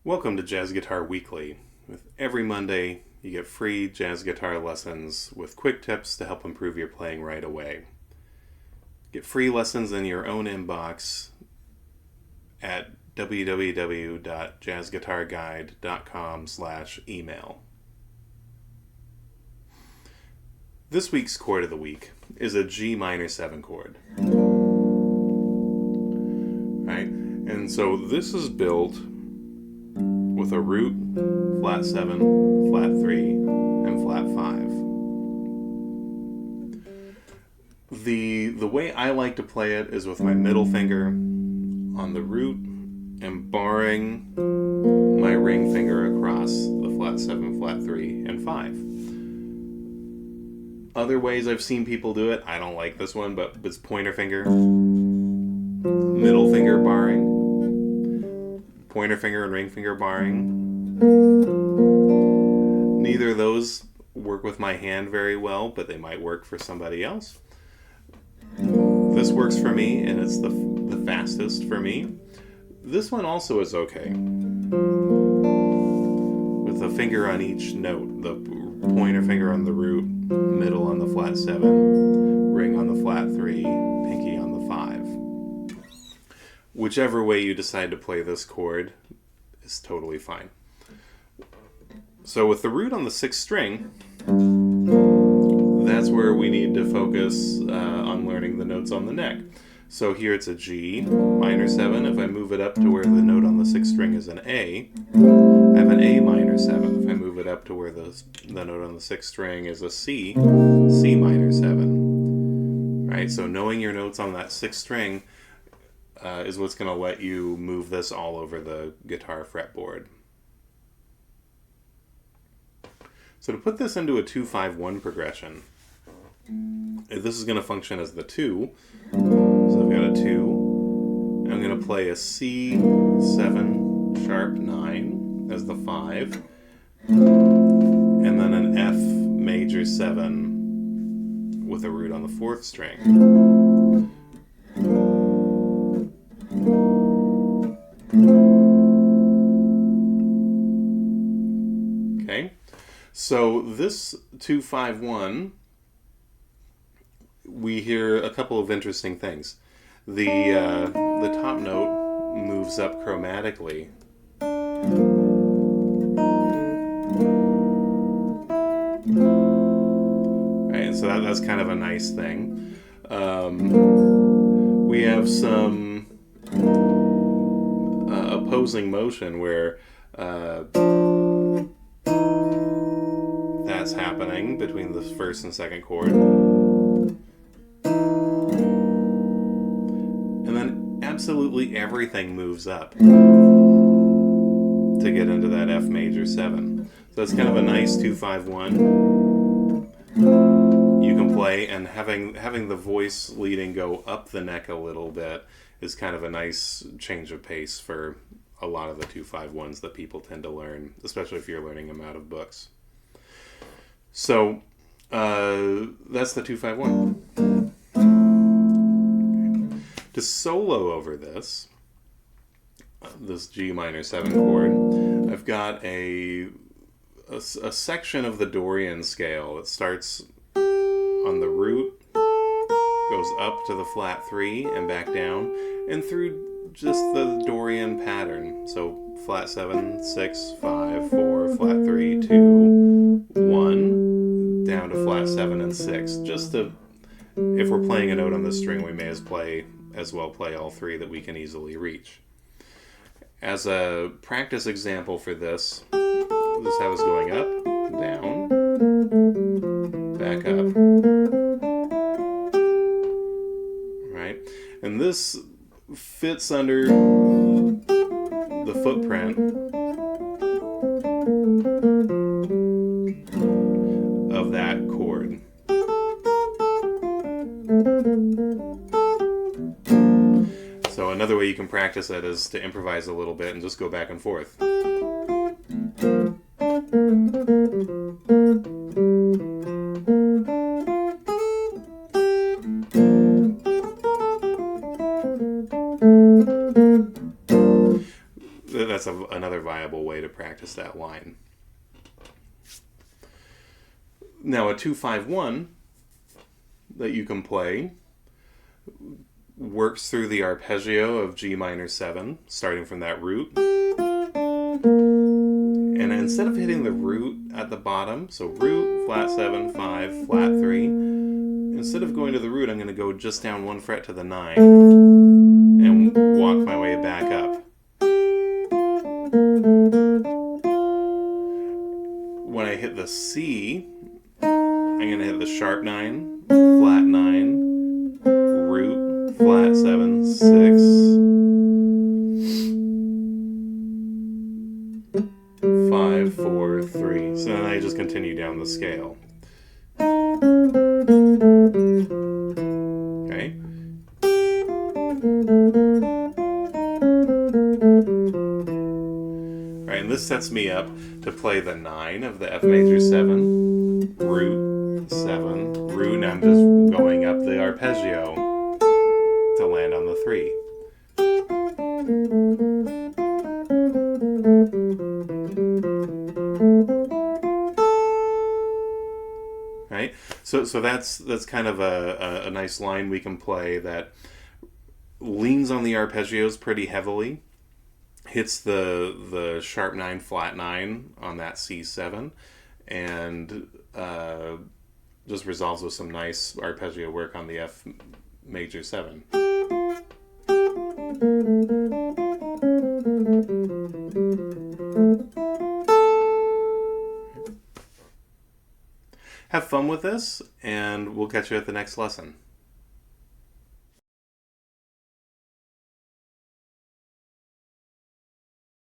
Welcome to Jazz Guitar Weekly. With every Monday, you get free jazz guitar lessons with quick tips to help improve your playing right away. Get free lessons in your own inbox at www.jazzguitarguide.com/email. This week's chord of the week is a Gm7 chord. Right? And so this is built with a root, flat 7, flat 3, and flat 5. The way I like to play it is with my middle finger on the root and barring my ring finger across the flat 7, flat 3, and 5. Other ways I've seen people do it, I don't like this one, but it's pointer finger, middle finger barring, pointer finger and ring finger barring. Neither of those work with my hand very well, but they might work for somebody else. This works for me, and it's the fastest for me. This one also is okay. With a finger on each note, the pointer finger on the root, middle on the flat 7, ring on the flat 3, pinky on the 5. Whichever way you decide to play this chord is totally fine. So with the root on the 6th string, that's where we need to focus on learning the notes on the neck. So here it's a G minor 7. If I move it up to where the note on the 6th string is an A, I have an A minor 7. If I move it up to where the note on the 6th string is a C, C minor 7. Right? So knowing your notes on that 6th string is what's going to let you move this all over the guitar fretboard. So to put this into a 2-5-1 progression, this is going to function as the 2. So I've got a 2. I'm going to play a C7 sharp 9 as the 5, and then an F major 7 with a root on the 4th string. Okay, so this 2-5-1, we hear a couple of interesting things. The top note moves up chromatically. Right, so that's kind of a nice thing. We have some opposing motion where that's happening between the 1st and 2nd chord. And then absolutely everything moves up to get into that F major 7. So it's kind of a nice 2-5-1 you can play, and having the voice leading go up the neck a little bit is kind of a nice change of pace for a lot of the 2-5-1s that people tend to learn, especially if you're learning them out of books. So that's the 2-5-1. Okay. To solo over this Gm7 chord, I've got a section of the Dorian scale that starts on the root, goes up to the flat 3 and back down, and through just the Dorian pattern. So flat 7, 6, 5, 4, flat 3, 2, 1, down to flat 7 and 6. Just to, if we're playing a note on this string, we may as well play all 3 that we can easily reach. As a practice example for this is how it's going up, down, back up. Right? And this fits under the footprint of that chord. So another way you can practice it is to improvise a little bit and just go back and forth. that's another viable way to practice that line. Now a 2-5-1 that you can play works through the arpeggio of G minor 7, starting from that root. And instead of hitting the root at the bottom, so root, flat 7, 5, flat 3, instead of going to the root, I'm going to go just down 1 fret to the 9 and walk my way back up. When I hit the C, I'm going to hit the sharp 9, flat 9, root, flat 7, 6, 5, 4, 3. So then I just continue down the scale. Okay. Alright, and this sets me up to play the 9 of the F major 7, root, 7, root, and I'm just going up the arpeggio to land on the 3. Right? So that's kind of a nice line we can play that leans on the arpeggios pretty heavily, hits the sharp 9, flat 9 on that C7, and just resolves with some nice arpeggio work on the F major 7. Have fun with this, and we'll catch you at the next lesson.